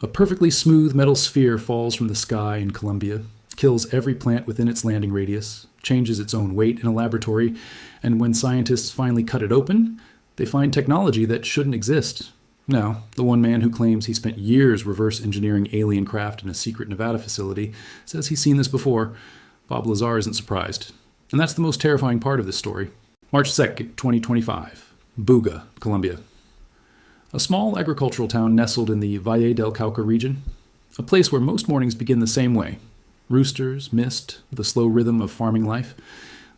A perfectly smooth metal sphere falls from the sky in Colombia, kills every plant within its landing radius, changes its own weight in a laboratory, and when scientists finally cut it open, they find technology that shouldn't exist. Now, the one man who claims he spent years reverse engineering alien craft in a secret Nevada facility says he's seen this before. Bob Lazar isn't surprised. And that's the most terrifying part of this story. March 2nd, 2025. Buga, Colombia. A small agricultural town nestled in the Valle del Cauca region. A place where most mornings begin the same way. Roosters, mist, the slow rhythm of farming life.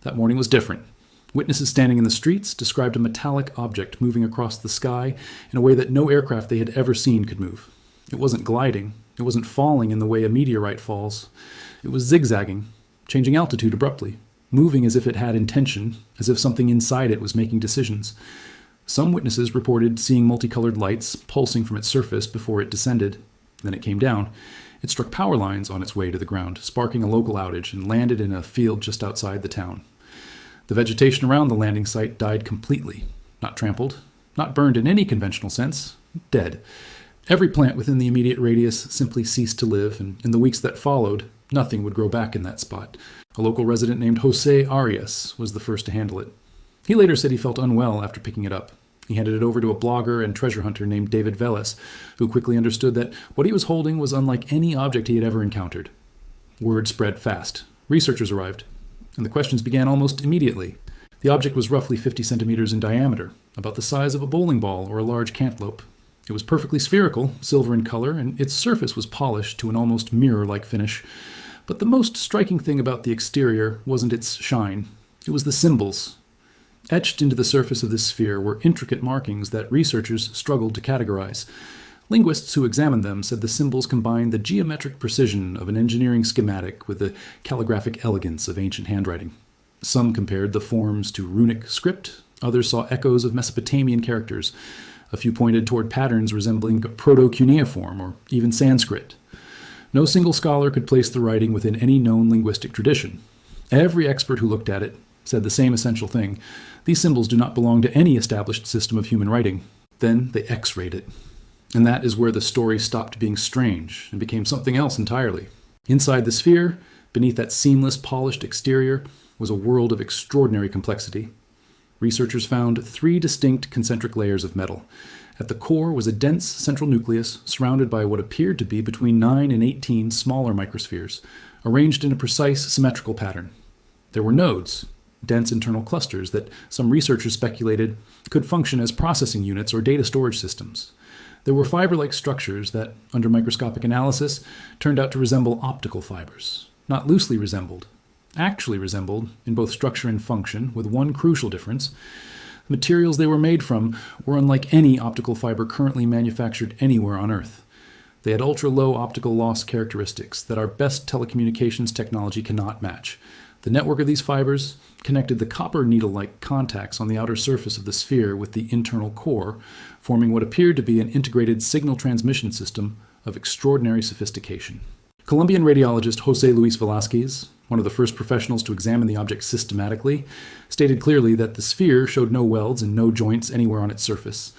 That morning was different. Witnesses standing in the streets described a metallic object moving across the sky in a way that no aircraft they had ever seen could move. It wasn't gliding. It wasn't falling in the way a meteorite falls. It was zigzagging, changing altitude abruptly, moving as if it had intention, as if something inside it was making decisions. Some witnesses reported seeing multicolored lights pulsing from its surface before it descended. Then it came down. It struck power lines on its way to the ground, sparking a local outage, and landed in a field just outside the town. The vegetation around the landing site died completely. Not trampled, not burned in any conventional sense, dead. Every plant within the immediate radius simply ceased to live, and in the weeks that followed, nothing would grow back in that spot. A local resident named Jose Arias was the first to handle it. He later said he felt unwell after picking it up. He handed it over to a blogger and treasure hunter named David Velez, who quickly understood that what he was holding was unlike any object he had ever encountered. Word spread fast. Researchers arrived, and the questions began almost immediately. The object was roughly 50 centimeters in diameter, about the size of a bowling ball or a large cantaloupe. It was perfectly spherical, silver in color, and its surface was polished to an almost mirror-like finish. But the most striking thing about the exterior wasn't its shine. It was the symbols. Etched into the surface of this sphere were intricate markings that researchers struggled to categorize. Linguists who examined them said the symbols combined the geometric precision of an engineering schematic with the calligraphic elegance of ancient handwriting. Some compared the forms to runic script, others saw echoes of Mesopotamian characters. A few pointed toward patterns resembling Proto-Cuneiform or even Sanskrit. No single scholar could place the writing within any known linguistic tradition. Every expert who looked at it said the same essential thing. These symbols do not belong to any established system of human writing. Then they X-rayed it. And that is where the story stopped being strange and became something else entirely. Inside the sphere, beneath that seamless, polished exterior, was a world of extraordinary complexity. Researchers found 3 distinct concentric layers of metal. At the core was a dense central nucleus surrounded by what appeared to be between 9 and 18 smaller microspheres, arranged in a precise symmetrical pattern. There were nodes, dense internal clusters that some researchers speculated could function as processing units or data storage systems. There were fiber-like structures that, under microscopic analysis, turned out to resemble optical fibers. Not loosely resembled, actually resembled in both structure and function, with one crucial difference. The materials they were made from were unlike any optical fiber currently manufactured anywhere on Earth. They had ultra-low optical loss characteristics that our best telecommunications technology cannot match. The network of these fibers connected the copper needle-like contacts on the outer surface of the sphere with the internal core, forming what appeared to be an integrated signal transmission system of extraordinary sophistication. Colombian radiologist Jose Luis Velázquez, one of the first professionals to examine the object systematically, stated clearly that the sphere showed no welds and no joints anywhere on its surface.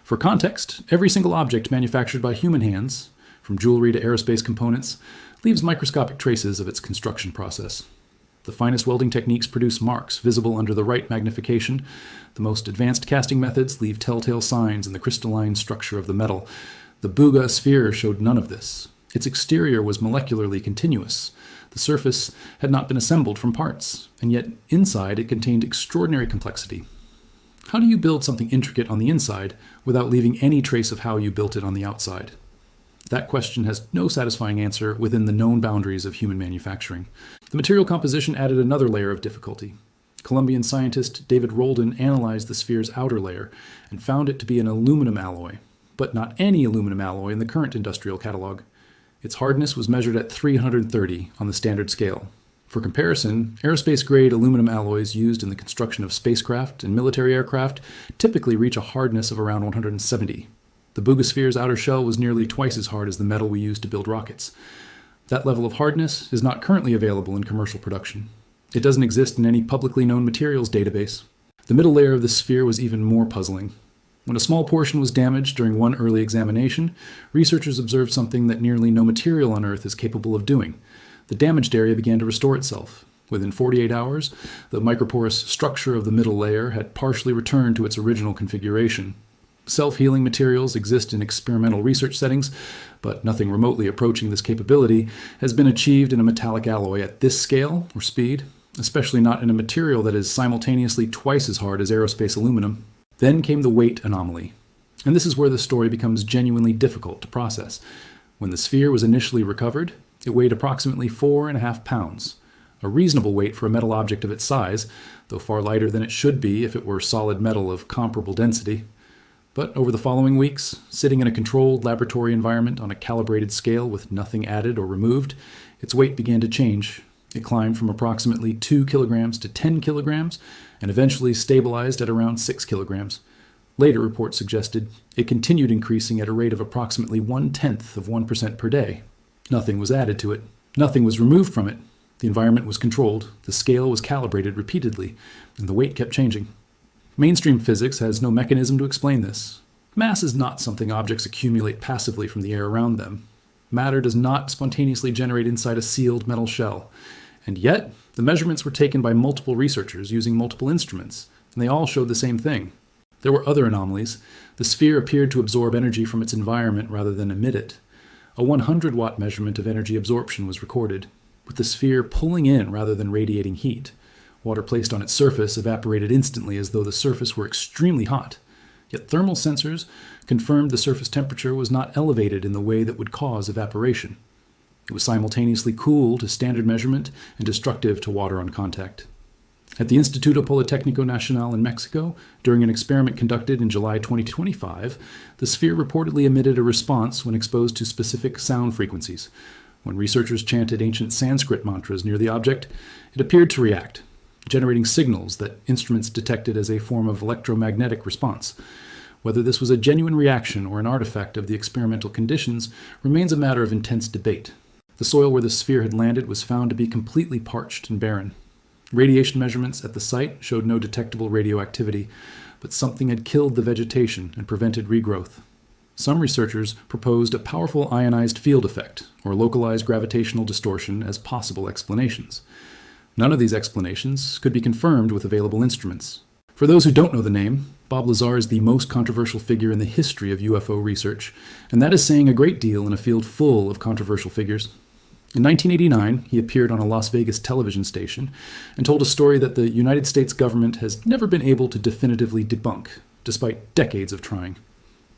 For context, every single object manufactured by human hands, from jewelry to aerospace components, leaves microscopic traces of its construction process. The finest welding techniques produce marks visible under the right magnification. The most advanced casting methods leave telltale signs in the crystalline structure of the metal. The Buga sphere showed none of this. Its exterior was molecularly continuous. The surface had not been assembled from parts, and yet inside it contained extraordinary complexity. How do you build something intricate on the inside without leaving any trace of how you built it on the outside? That question has no satisfying answer within the known boundaries of human manufacturing. The material composition added another layer of difficulty. Colombian scientist David Roldan analyzed the sphere's outer layer and found it to be an aluminum alloy, but not any aluminum alloy in the current industrial catalog. Its hardness was measured at 330 on the standard scale. For comparison, aerospace-grade aluminum alloys used in the construction of spacecraft and military aircraft typically reach a hardness of around 170. The Buga sphere's outer shell was nearly twice as hard as the metal we use to build rockets. That level of hardness is not currently available in commercial production. It doesn't exist in any publicly known materials database. The middle layer of the sphere was even more puzzling. When a small portion was damaged during one early examination, researchers observed something that nearly no material on Earth is capable of doing. The damaged area began to restore itself. Within 48 hours, the microporous structure of the middle layer had partially returned to its original configuration. Self-healing materials exist in experimental research settings, but nothing remotely approaching this capability has been achieved in a metallic alloy at this scale or speed, especially not in a material that is simultaneously twice as hard as aerospace aluminum. Then came the weight anomaly. And this is where the story becomes genuinely difficult to process. When the sphere was initially recovered, it weighed approximately 4.5 pounds, a reasonable weight for a metal object of its size, though far lighter than it should be if it were solid metal of comparable density. But over the following weeks, sitting in a controlled laboratory environment on a calibrated scale with nothing added or removed, its weight began to change. It climbed from approximately 2 kilograms to 10 kilograms and eventually stabilized at around 6 kilograms. Later reports suggested it continued increasing at a rate of approximately 0.1% per day. Nothing was added to it. Nothing was removed from it. The environment was controlled, the scale was calibrated repeatedly, and the weight kept changing. Mainstream physics has no mechanism to explain this. Mass is not something objects accumulate passively from the air around them. Matter does not spontaneously generate inside a sealed metal shell. And yet, the measurements were taken by multiple researchers using multiple instruments, and they all showed the same thing. There were other anomalies. The sphere appeared to absorb energy from its environment rather than emit it. A 100-watt measurement of energy absorption was recorded, with the sphere pulling in rather than radiating heat. Water placed on its surface evaporated instantly as though the surface were extremely hot. Yet thermal sensors confirmed the surface temperature was not elevated in the way that would cause evaporation. It was simultaneously cool to standard measurement and destructive to water on contact. At the Instituto Politécnico Nacional in Mexico, during an experiment conducted in July 2025, the sphere reportedly emitted a response when exposed to specific sound frequencies. When researchers chanted ancient Sanskrit mantras near the object, it appeared to react, generating signals that instruments detected as a form of electromagnetic response. Whether this was a genuine reaction or an artifact of the experimental conditions remains a matter of intense debate. The soil where the sphere had landed was found to be completely parched and barren. Radiation measurements at the site showed no detectable radioactivity, but something had killed the vegetation and prevented regrowth. Some researchers proposed a powerful ionized field effect, or localized gravitational distortion, as possible explanations. None of these explanations could be confirmed with available instruments. For those who don't know the name, Bob Lazar is the most controversial figure in the history of UFO research, and that is saying a great deal in a field full of controversial figures. In 1989, he appeared on a Las Vegas television station and told a story that the United States government has never been able to definitively debunk, despite decades of trying.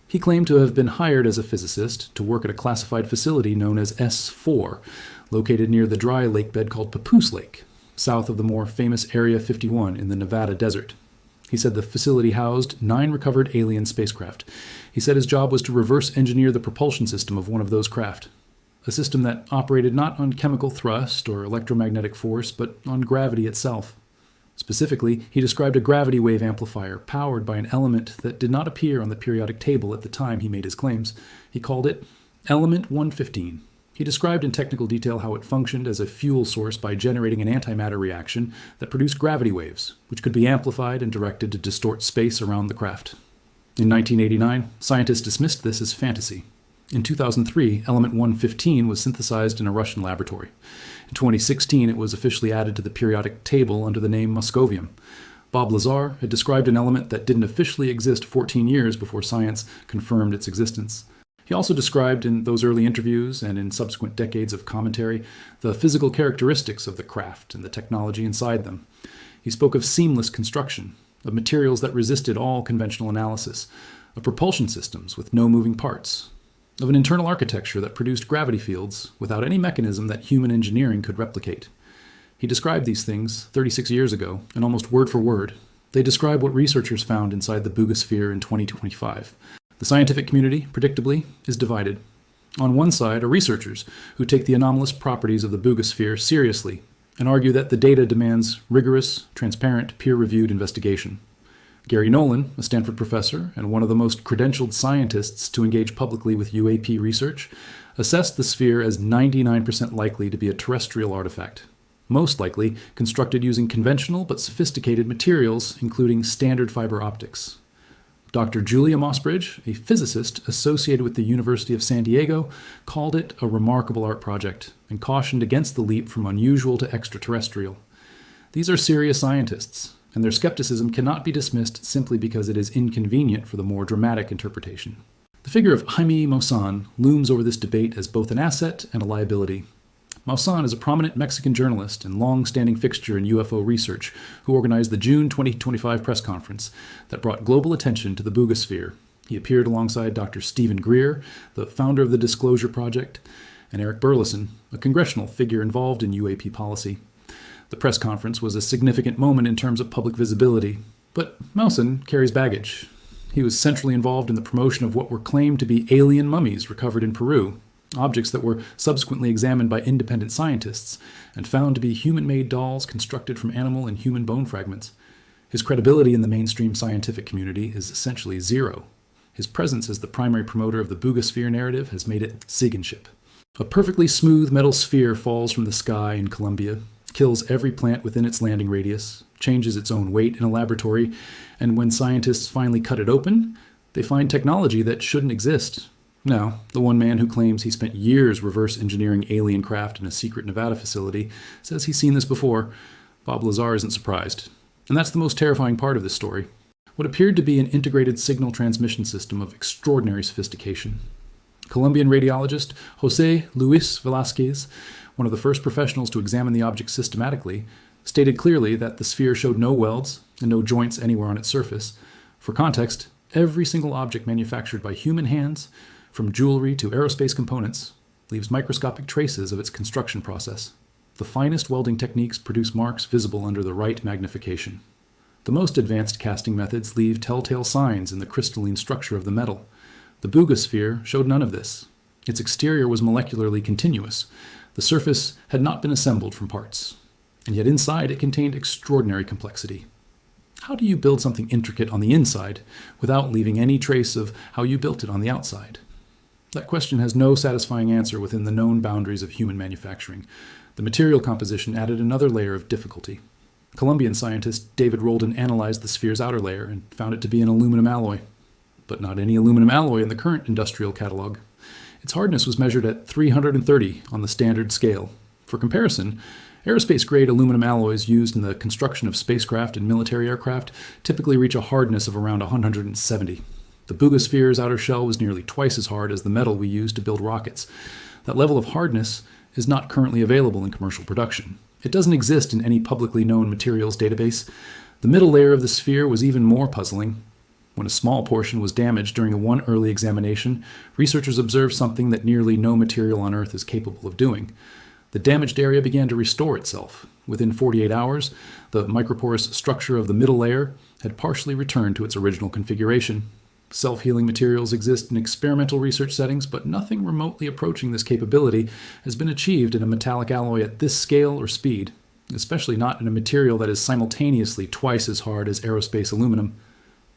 He claimed to have been hired as a physicist to work at a classified facility known as S4, located near the dry lake bed called Papoose Lake, south of the more famous Area 51 in the Nevada desert. He said the facility housed 9 recovered alien spacecraft. He said his job was to reverse engineer the propulsion system of one of those craft, a system that operated not on chemical thrust or electromagnetic force, but on gravity itself. Specifically, he described a gravity wave amplifier powered by an element that did not appear on the periodic table at the time he made his claims. He called it Element 115. He described in technical detail how it functioned as a fuel source by generating an antimatter reaction that produced gravity waves, which could be amplified and directed to distort space around the craft. In 1989, scientists dismissed this as fantasy. In 2003, element 115 was synthesized in a Russian laboratory. In 2016, it was officially added to the periodic table under the name Moscovium. Bob Lazar had described an element that didn't officially exist 14 years before science confirmed its existence. He also described in those early interviews and in subsequent decades of commentary the physical characteristics of the craft and the technology inside them. He spoke of seamless construction, of materials that resisted all conventional analysis, of propulsion systems with no moving parts, of an internal architecture that produced gravity fields without any mechanism that human engineering could replicate. He described these things 36 years ago, and almost word for word, they describe what researchers found inside the Buga sphere in 2025. The scientific community, predictably, is divided. On one side are researchers who take the anomalous properties of the Buga sphere seriously and argue that the data demands rigorous, transparent, peer-reviewed investigation. Gary Nolan, a Stanford professor and one of the most credentialed scientists to engage publicly with UAP research, assessed the sphere as 99% likely to be a terrestrial artifact, most likely constructed using conventional but sophisticated materials, including standard fiber optics. Dr. Julia Mossbridge, a physicist associated with the University of San Diego, called it a remarkable art project and cautioned against the leap from unusual to extraterrestrial. These are serious scientists, and their skepticism cannot be dismissed simply because it is inconvenient for the more dramatic interpretation. The figure of Jaime Maussan looms over this debate as both an asset and a liability. Maussan is a prominent Mexican journalist and long-standing fixture in UFO research who organized the June 2025 press conference that brought global attention to the Buga sphere. He appeared alongside Dr. Stephen Greer, the founder of the Disclosure Project, and Eric Burleson, a congressional figure involved in UAP policy. The press conference was a significant moment in terms of public visibility, but Maussan carries baggage. He was centrally involved in the promotion of what were claimed to be alien mummies recovered in Peru, objects that were subsequently examined by independent scientists and found to be human-made dolls constructed from animal and human bone fragments. His credibility in the mainstream scientific community is essentially zero. His presence as the primary promoter of the Buga sphere narrative has made it Ziegenship. A perfectly smooth metal sphere falls from the sky in Colombia, kills every plant within its landing radius, changes its own weight in a laboratory, and when scientists finally cut it open, they find technology that shouldn't exist. Now, the one man who claims he spent years reverse engineering alien craft in a secret Nevada facility says he's seen this before. Bob Lazar isn't surprised. And that's the most terrifying part of this story. What appeared to be an integrated signal transmission system of extraordinary sophistication. Colombian radiologist José Luis Velázquez, one of the first professionals to examine the object systematically, stated clearly that the sphere showed no welds and no joints anywhere on its surface. For context, every single object manufactured by human hands, from jewelry to aerospace components, leaves microscopic traces of its construction process. The finest welding techniques produce marks visible under the right magnification. The most advanced casting methods leave telltale signs in the crystalline structure of the metal. The Buga sphere showed none of this. Its exterior was molecularly continuous. The surface had not been assembled from parts. And yet inside it contained extraordinary complexity. How do you build something intricate on the inside without leaving any trace of how you built it on the outside? That question has no satisfying answer within the known boundaries of human manufacturing. The material composition added another layer of difficulty. Colombian scientist David Roldan analyzed the sphere's outer layer and found it to be an aluminum alloy. But not any aluminum alloy in the current industrial catalog. Its hardness was measured at 330 on the standard scale. For comparison, aerospace-grade aluminum alloys used in the construction of spacecraft and military aircraft typically reach a hardness of around 170. The Buga sphere's outer shell was nearly twice as hard as the metal we use to build rockets. That level of hardness is not currently available in commercial production. It doesn't exist in any publicly known materials database. The middle layer of the sphere was even more puzzling. When a small portion was damaged during one early examination, researchers observed something that nearly no material on Earth is capable of doing. The damaged area began to restore itself. Within 48 hours, the microporous structure of the middle layer had partially returned to its original configuration. Self-healing materials exist in experimental research settings, but nothing remotely approaching this capability has been achieved in a metallic alloy at this scale or speed, especially not in a material that is simultaneously twice as hard as aerospace aluminum.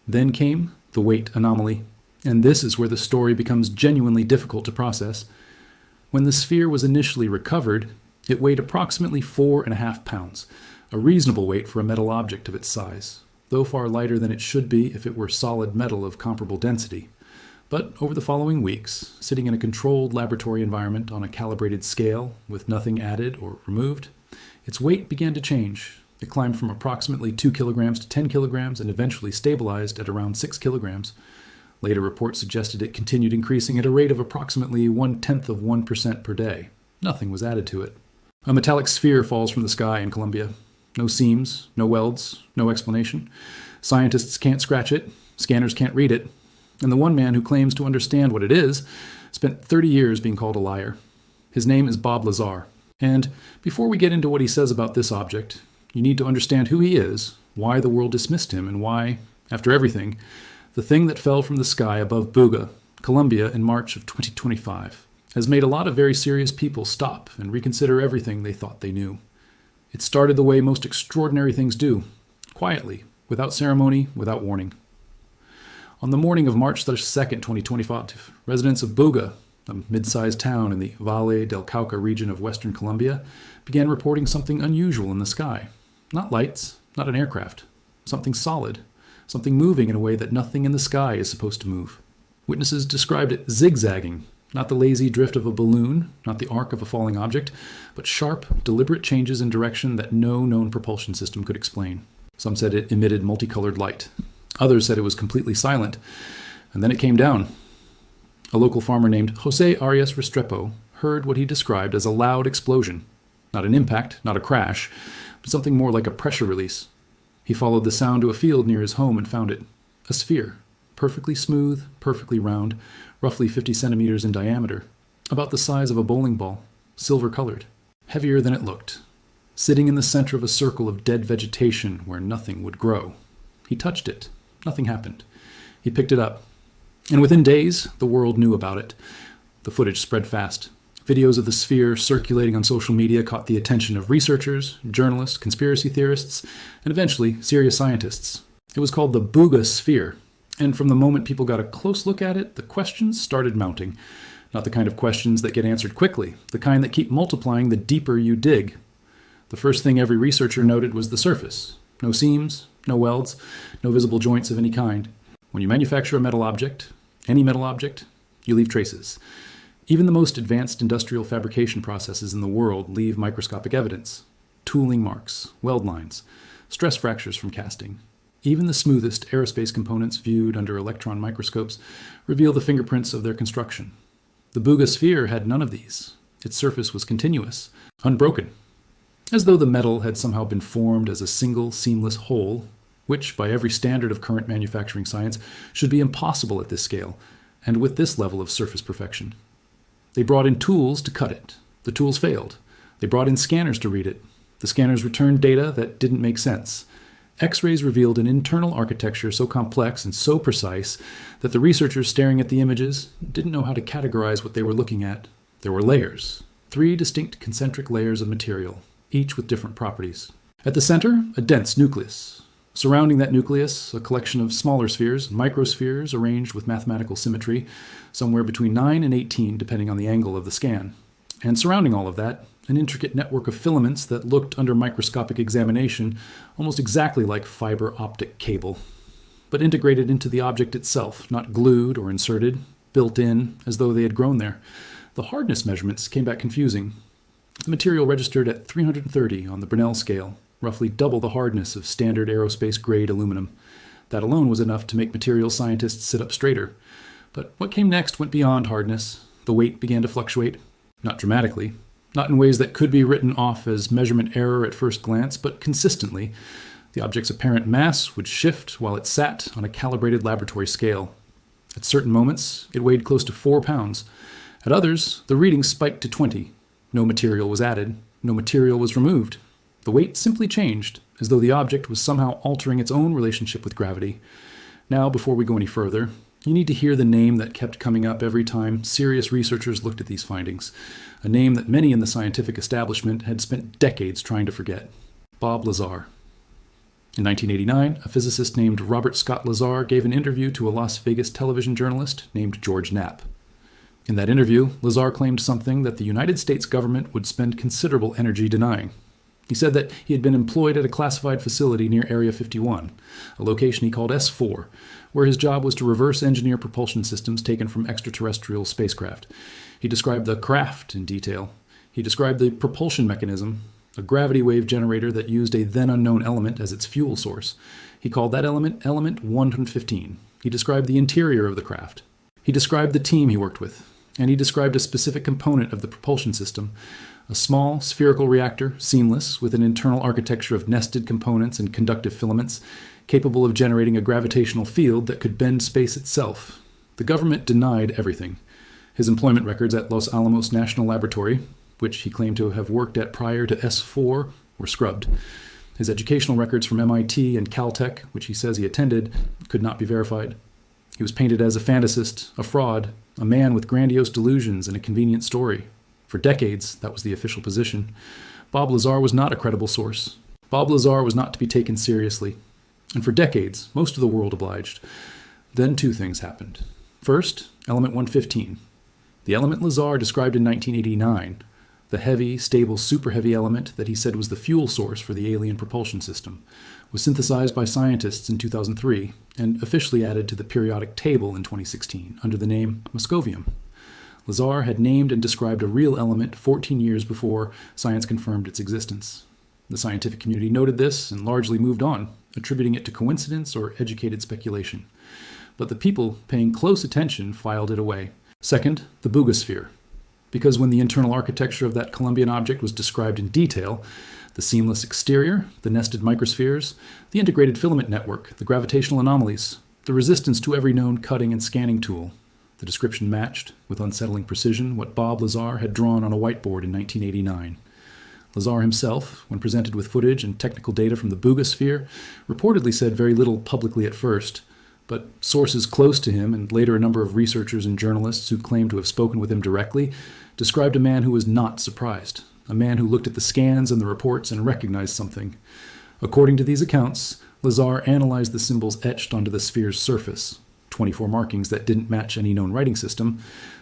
Then came the weight anomaly, and this is where the story becomes genuinely difficult to process. When the sphere was initially recovered, it weighed approximately 4.5 pounds, a reasonable weight for a metal object of its size, though far lighter than it should be if it were solid metal of comparable density. But over the following weeks, sitting in a controlled laboratory environment on a calibrated scale with nothing added or removed, its weight began to change. It climbed from approximately 2 kilograms to 10 kilograms and eventually stabilized at around 6 kilograms. Later reports suggested it continued increasing at a rate of approximately 0.1% per day. Nothing was added to it. A metallic sphere falls from the sky in Colombia. No seams, no welds, no explanation. Scientists can't scratch it, scanners can't read it, and the one man who claims to understand what it is spent 30 years being called a liar. His name is Bob Lazar. And before we get into what he says about this object, you need to understand who he is, why the world dismissed him, and why, after everything, the thing that fell from the sky above Buga, Colombia, in March of 2025, has made a lot of very serious people stop and reconsider everything they thought they knew. It started the way most extraordinary things do, quietly, without ceremony, without warning. On the morning of March 2nd, 2025, residents of Buga, a mid-sized town in the Valle del Cauca region of western Colombia, began reporting something unusual in the sky. Not lights, not an aircraft, something solid, something moving in a way that nothing in the sky is supposed to move. Witnesses described it zigzagging, not the lazy drift of a balloon, not the arc of a falling object, but sharp, deliberate changes in direction that no known propulsion system could explain. Some said it emitted multicolored light. Others said it was completely silent. And then it came down. A local farmer named Jose Arias Restrepo heard what he described as a loud explosion. Not an impact, not a crash, but something more like a pressure release. He followed the sound to a field near his home and found it. A sphere, perfectly smooth, perfectly round, roughly 50 centimeters in diameter, about the size of a bowling ball, silver-colored, heavier than it looked, sitting in the center of a circle of dead vegetation where nothing would grow. He touched it. Nothing happened. He picked it up. And within days, the world knew about it. The footage spread fast. Videos of the sphere circulating on social media caught the attention of researchers, journalists, conspiracy theorists, and eventually serious scientists. It was called the Buga sphere. And from the moment people got a close look at it, the questions started mounting. Not the kind of questions that get answered quickly, the kind that keep multiplying the deeper you dig. The first thing every researcher noted was the surface. No seams, no welds, no visible joints of any kind. When you manufacture a metal object, any metal object, you leave traces. Even the most advanced industrial fabrication processes in the world leave microscopic evidence. Tooling marks, weld lines, stress fractures from casting. Even the smoothest aerospace components viewed under electron microscopes reveal the fingerprints of their construction. The Buga sphere had none of these. Its surface was continuous, unbroken, as though the metal had somehow been formed as a single seamless whole, which, by every standard of current manufacturing science, should be impossible at this scale, and with this level of surface perfection. They brought in tools to cut it. The tools failed. They brought in scanners to read it. The scanners returned data that didn't make sense. X-rays revealed an internal architecture so complex and so precise that the researchers staring at the images didn't know how to categorize what they were looking at. There were layers, 3 distinct concentric layers of material, each with different properties. At the center, a dense nucleus. Surrounding that nucleus, a collection of smaller spheres, microspheres arranged with mathematical symmetry, somewhere between 9 and 18 depending on the angle of the scan. And surrounding all of that, an intricate network of filaments that looked under microscopic examination almost exactly like fiber optic cable, but integrated into the object itself, not glued or inserted, built in, as though they had grown there. The hardness measurements came back confusing. The material registered at 330 on the Brinell scale, roughly double the hardness of standard aerospace-grade aluminum. That alone was enough to make materials scientists sit up straighter. But what came next went beyond hardness. The weight began to fluctuate. Not dramatically, not in ways that could be written off as measurement error at first glance, but consistently. The object's apparent mass would shift while it sat on a calibrated laboratory scale. At certain moments, it weighed close to 4 pounds. At others, the reading spiked to 20. No material was added. No material was removed. The weight simply changed, as though the object was somehow altering its own relationship with gravity. Now, before we go any further, you need to hear the name that kept coming up every time serious researchers looked at these findings, a name that many in the scientific establishment had spent decades trying to forget: Bob Lazar. In 1989, a physicist named Robert Scott Lazar gave an interview to a Las Vegas television journalist named George Knapp. In that interview, Lazar claimed something that the United States government would spend considerable energy denying. He said that he had been employed at a classified facility near Area 51, a location he called S4, where his job was to reverse engineer propulsion systems taken from extraterrestrial spacecraft. He described the craft in detail. He described the propulsion mechanism, a gravity wave generator that used a then unknown element as its fuel source. He called that element Element 115. He described the interior of the craft. He described the team he worked with. And he described a specific component of the propulsion system, a small spherical reactor, seamless, with an internal architecture of nested components and conductive filaments, capable of generating a gravitational field that could bend space itself. The government denied everything. His employment records at Los Alamos National Laboratory, which he claimed to have worked at prior to S4, were scrubbed. His educational records from MIT and Caltech, which he says he attended, could not be verified. He was painted as a fantasist, a fraud, a man with grandiose delusions and a convenient story. For decades, that was the official position. Bob Lazar was not a credible source. Bob Lazar was not to be taken seriously. And for decades, most of the world obliged. Then 2 things happened. First, Element 115. The element Lazar described in 1989 The heavy, stable, super-heavy element that he said was the fuel source for the alien propulsion system was synthesized by scientists in 2003 and officially added to the periodic table in 2016 under the name moscovium. Lazar had named and described a real element 14 years before science confirmed its existence. The scientific community noted this and largely moved on, attributing it to coincidence or educated speculation. But the people paying close attention filed it away. Second, the Buga sphere. Because when the internal architecture of that Colombian object was described in detail, the seamless exterior, the nested microspheres, the integrated filament network, the gravitational anomalies, the resistance to every known cutting and scanning tool, the description matched, with unsettling precision, what Bob Lazar had drawn on a whiteboard in 1989. Lazar himself, when presented with footage and technical data from the Buga sphere, reportedly said very little publicly at first, but sources close to him, and later a number of researchers and journalists who claimed to have spoken with him directly, described a man who was not surprised, a man who looked at the scans and the reports and recognized something. According to these accounts, Lazar analyzed the symbols etched onto the sphere's surface, 24 markings that didn't match any known writing system,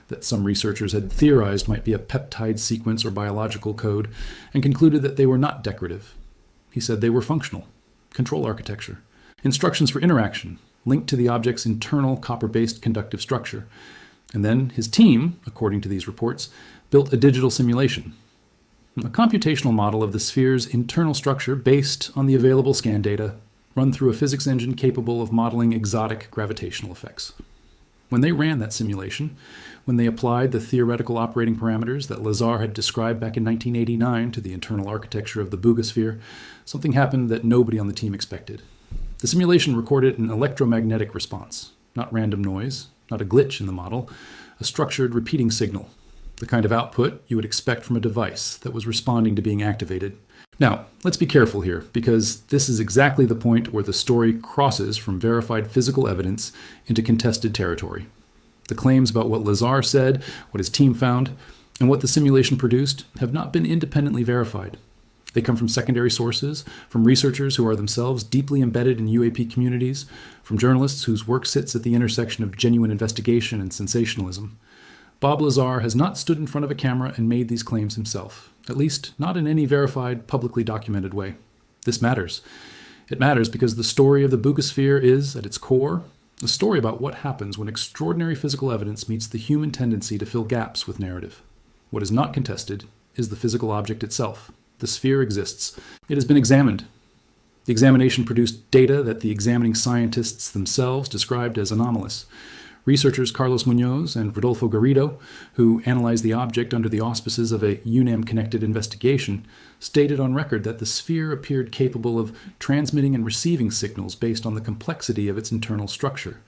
that some researchers had theorized might be a peptide sequence or biological code, and concluded that they were not decorative. He said they were functional, control architecture, instructions for interaction, linked to the object's internal copper-based conductive structure. And then his team, according to these reports, built a digital simulation, a computational model of the sphere's internal structure based on the available scan data, run through a physics engine capable of modeling exotic gravitational effects. When they ran that simulation, when they applied the theoretical operating parameters that Lazar had described back in 1989 to the internal architecture of the Buga sphere, something happened that nobody on the team expected. The simulation recorded an electromagnetic response, not random noise, not a glitch in the model, a structured repeating signal, the kind of output you would expect from a device that was responding to being activated. Now, let's be careful here, because this is exactly the point where the story crosses from verified physical evidence into contested territory. The claims about what Lazar said, what his team found, and what the simulation produced have not been independently verified. They come from secondary sources, from researchers who are themselves deeply embedded in UAP communities, from journalists whose work sits at the intersection of genuine investigation and sensationalism. Bob Lazar has not stood in front of a camera and made these claims himself, at least not in any verified, publicly documented way. This matters. It matters because the story of the Buga sphere is, at its core, a story about what happens when extraordinary physical evidence meets the human tendency to fill gaps with narrative. What is not contested is the physical object itself. The sphere exists. It has been examined. The examination produced data that the examining scientists themselves described as anomalous. Researchers Carlos Munoz and Rodolfo Garrido, who analyzed the object under the auspices of a UNAM-connected investigation, stated on record that the sphere appeared capable of transmitting and receiving signals based on the complexity of its internal structure.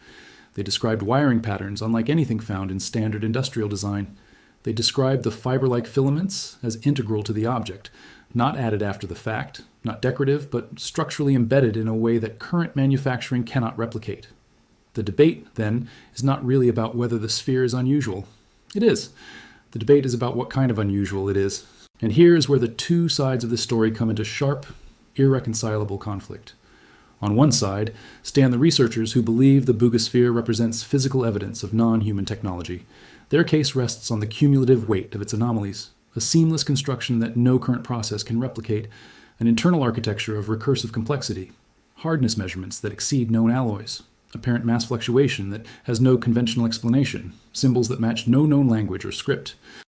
They described wiring patterns unlike anything found in standard industrial design. They described the fiber-like filaments as integral to the object, not added after the fact, not decorative, but structurally embedded in a way that current manufacturing cannot replicate. The debate, then, is not really about whether the sphere is unusual. It is. The debate is about what kind of unusual it is. And here is where the two sides of the story come into sharp, irreconcilable conflict. On one side stand the researchers who believe the Buga sphere represents physical evidence of non-human technology. Their case rests on the cumulative weight of its anomalies, a seamless construction that no current process can replicate, an internal architecture of recursive complexity, hardness measurements that exceed known alloys, apparent mass fluctuation that has no conventional explanation, symbols that match no known language or script.